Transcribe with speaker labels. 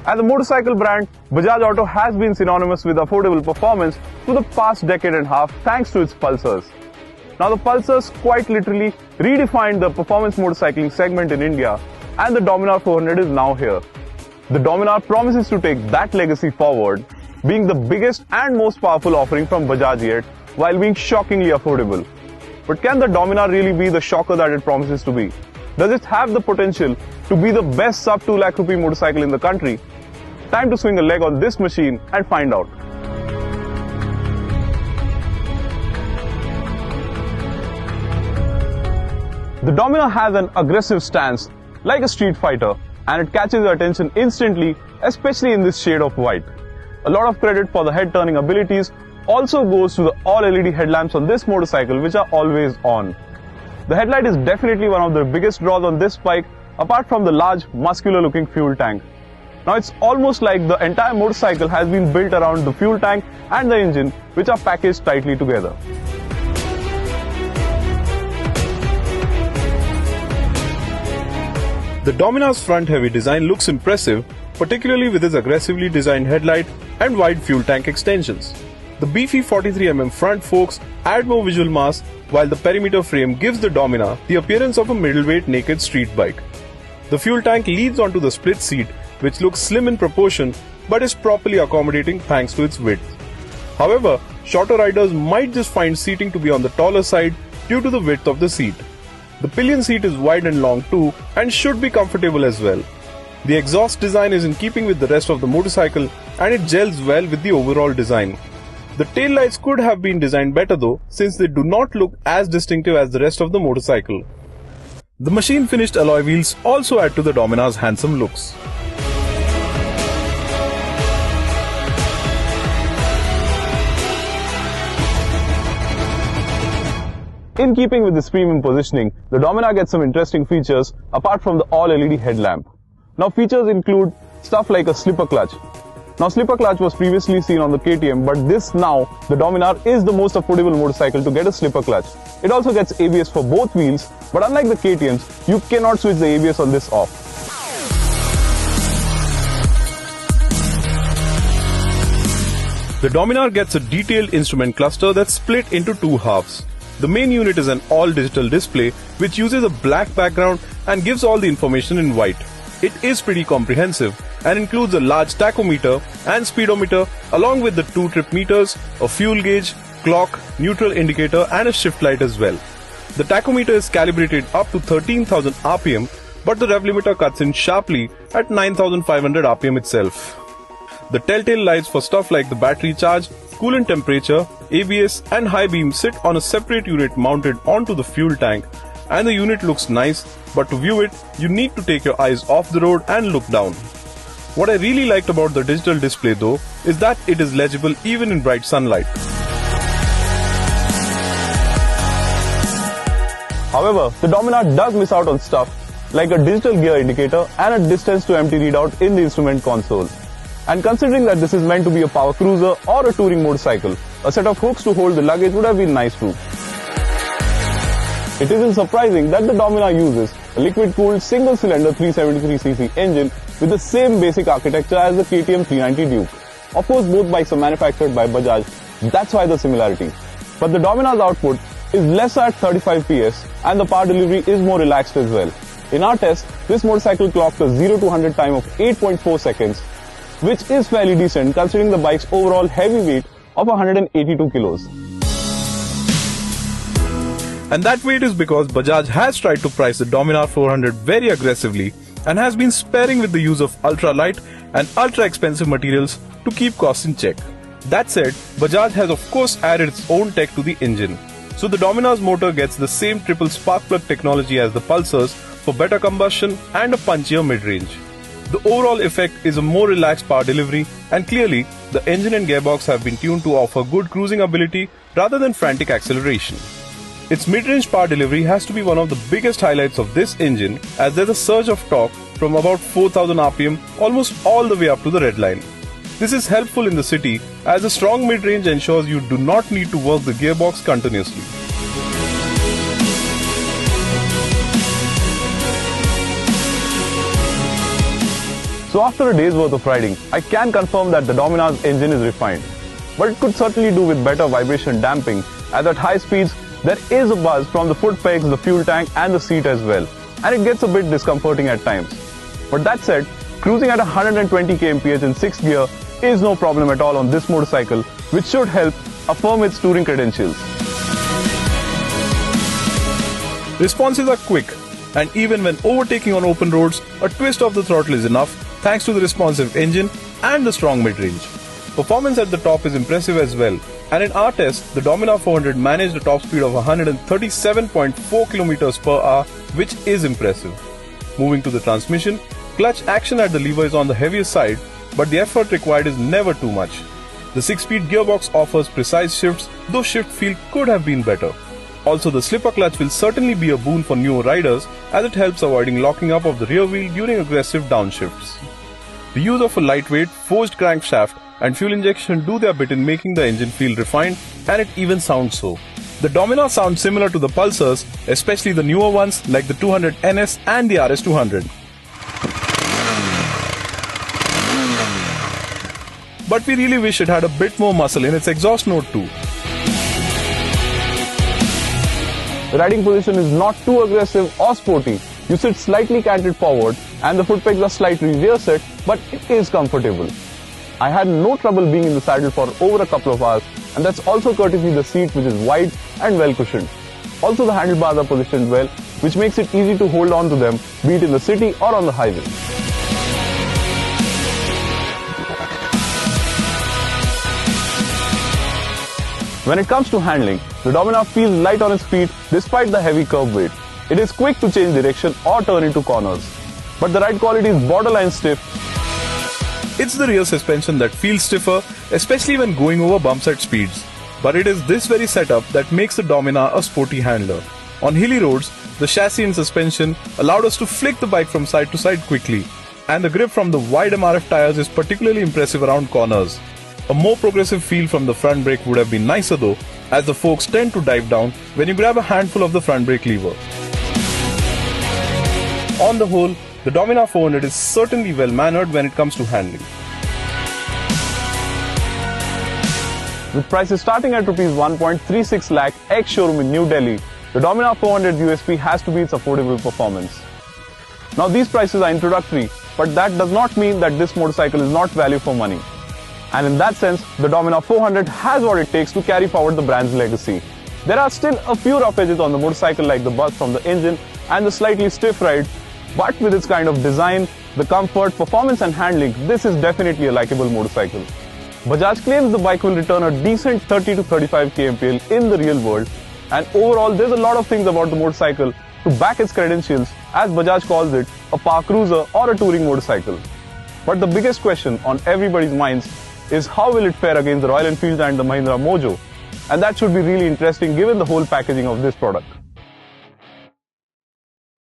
Speaker 1: As a motorcycle brand, Bajaj Auto has been synonymous with affordable performance for the past decade and a half thanks to its Pulsars. Now the Pulsars quite literally redefined the performance motorcycling segment in India, and the Dominar 400 is now here. The Dominar promises to take that legacy forward, being the biggest and most powerful offering from Bajaj yet, while being shockingly affordable. But can the Dominar really be the shocker that it promises to be? Does it have the potential to be the best sub 2 lakh rupee motorcycle in the country? Time to swing a leg on this machine and find out. The Dominar has an aggressive stance, like a street fighter, and it catches your attention instantly, especially in this shade of white. A lot of credit for the head-turning abilities also goes to the all-LED headlamps on this motorcycle, which are always on. The headlight is definitely one of the biggest draws on this bike, apart from the large, muscular-looking fuel tank. Now it's almost like the entire motorcycle has been built around the fuel tank and the engine, which are packaged tightly together. The Dominar's front-heavy design looks impressive, particularly with its aggressively designed headlight and wide fuel tank extensions. The beefy 43mm front forks add more visual mass, while the perimeter frame gives the Dominar the appearance of a middleweight naked street bike. The fuel tank leads onto the split seat, which looks slim in proportion but is properly accommodating thanks to its width. However, shorter riders might just find seating to be on the taller side due to the width of the seat. The pillion seat is wide and long too and should be comfortable as well. The exhaust design is in keeping with the rest of the motorcycle and it gels well with the overall design. The taillights could have been designed better though, since they do not look as distinctive as the rest of the motorcycle. The machine-finished alloy wheels also add to the Dominar's handsome looks. In keeping with this premium positioning, the Dominar gets some interesting features apart from the all-LED headlamp. Now features include stuff like a slipper clutch. Now slipper clutch was previously seen on the KTM, but the Dominar is the most affordable motorcycle to get a slipper clutch. It also gets ABS for both wheels, but unlike the KTMs, you cannot switch the ABS on this off. The Dominar gets a detailed instrument cluster that's split into two halves. The main unit is an all-digital display which uses a black background and gives all the information in white. It is pretty comprehensive and includes a large tachometer and speedometer along with the 2 trip meters, a fuel gauge, clock, neutral indicator and a shift light as well. The tachometer is calibrated up to 13,000 RPM, but the rev limiter cuts in sharply at 9,500 RPM itself. The telltale lights for stuff like the battery charge, coolant temperature, ABS and high beam sit on a separate unit mounted onto the fuel tank, and the unit looks nice, but to view it, you need to take your eyes off the road and look down. What I really liked about the digital display though is that it is legible even in bright sunlight. However, the Dominar does miss out on stuff like a digital gear indicator and a distance to empty readout in the instrument console. And considering that this is meant to be a power cruiser or a touring motorcycle, a set of hooks to hold the luggage would have been nice too. It isn't surprising that the Dominar uses a liquid-cooled single-cylinder 373cc engine with the same basic architecture as the KTM 390 Duke. Of course, both bikes are manufactured by Bajaj, that's why the similarity. But the Dominar's output is lesser at 35 PS and the power delivery is more relaxed as well. In our test, this motorcycle clocked a 0 to 100 time of 8.4 seconds, which is fairly decent considering the bike's overall heavy weight of 182 kilos. And that weight is because Bajaj has tried to price the Dominar 400 very aggressively and has been sparing with the use of ultra-light and ultra-expensive materials to keep costs in check. That said, Bajaj has of course added its own tech to the engine. So the Dominar's motor gets the same triple spark plug technology as the Pulsars for better combustion and a punchier mid-range. The overall effect is a more relaxed power delivery, and clearly, the engine and gearbox have been tuned to offer good cruising ability rather than frantic acceleration. Its mid-range power delivery has to be one of the biggest highlights of this engine, as there's a surge of torque from about 4000 RPM almost all the way up to the red line. This is helpful in the city as a strong mid-range ensures you do not need to work the gearbox continuously. So
Speaker 2: So after a day's worth of riding, I can confirm that the Dominar's engine is refined. But it could certainly do with better vibration damping, as at high speeds there is a buzz from the foot pegs, the fuel tank and the seat as well, and it gets a bit discomforting at times. But that said, cruising at 120 kmph in 6th gear is no problem at all on this motorcycle, which should help affirm its touring credentials.
Speaker 1: Responses are quick, and even when overtaking on open roads, a twist of the throttle is enough thanks to the responsive engine and the strong mid-range. Performance at the top is impressive as well, and in our test, the Dominar 400 managed a top speed of 137.4 km per hour, which is impressive. Moving to the transmission, clutch action at the lever is on the heavier side, but the effort required is never too much. The 6-speed gearbox offers precise shifts, though shift feel could have been better. Also, the slipper clutch will certainly be a boon for newer riders, as it helps avoiding locking up of the rear wheel during aggressive downshifts. The use of a lightweight, forged crankshaft and fuel injection do their bit in making the engine feel refined, and it even sounds so. The Dominar sounds similar to the Pulsars, especially the newer ones like the 200 NS and the RS200. But we really wish it had a bit more muscle in its exhaust note too.
Speaker 2: The riding position is not too aggressive or sporty. You sit slightly canted forward and the foot pegs are slightly rear set, but it is comfortable. I had no trouble being in the saddle for over a couple of hours, and that's also courtesy the seat, which is wide and well cushioned. Also, the handlebars are positioned well, which makes it easy to hold on to them, be it in the city or on the highway. When it comes to handling, the Dominar feels light on its feet despite the heavy curb weight. It is quick to change direction or turn into corners. But the ride quality is borderline stiff.
Speaker 1: It's the rear suspension that feels stiffer, especially when going over bumps at speeds. But it is this very setup that makes the Dominar a sporty handler. On hilly roads, the chassis and suspension allowed us to flick the bike from side to side quickly, and the grip from the wide MRF tires is particularly impressive around corners. A more progressive feel from the front brake would have been nicer though, as the forks tend to dive down when you grab a handful of the front brake lever. On the whole, the Dominar 400 is certainly well mannered when it comes to handling.
Speaker 2: With prices starting at Rs 1.36 lakh ex-showroom in New Delhi, the Dominar 400 USP has to be its affordable performance. Now these prices are introductory, but that does not mean that this motorcycle is not value for money. And in that sense, the Dominar 400 has what it takes to carry forward the brand's legacy. There are still a few rough edges on the motorcycle, like the buzz from the engine and the slightly stiff ride, but with its kind of design, the comfort, performance and handling, this is definitely a likable motorcycle. Bajaj claims the bike will return a decent 30 to 35 kmpl in the real world, and overall there's a lot of things about the motorcycle to back its credentials, as Bajaj calls it a park cruiser or a touring motorcycle. But the biggest question on everybody's minds is how will it fare against the Royal Enfield and the Mahindra Mojo, and that should be really interesting given the whole packaging of this product.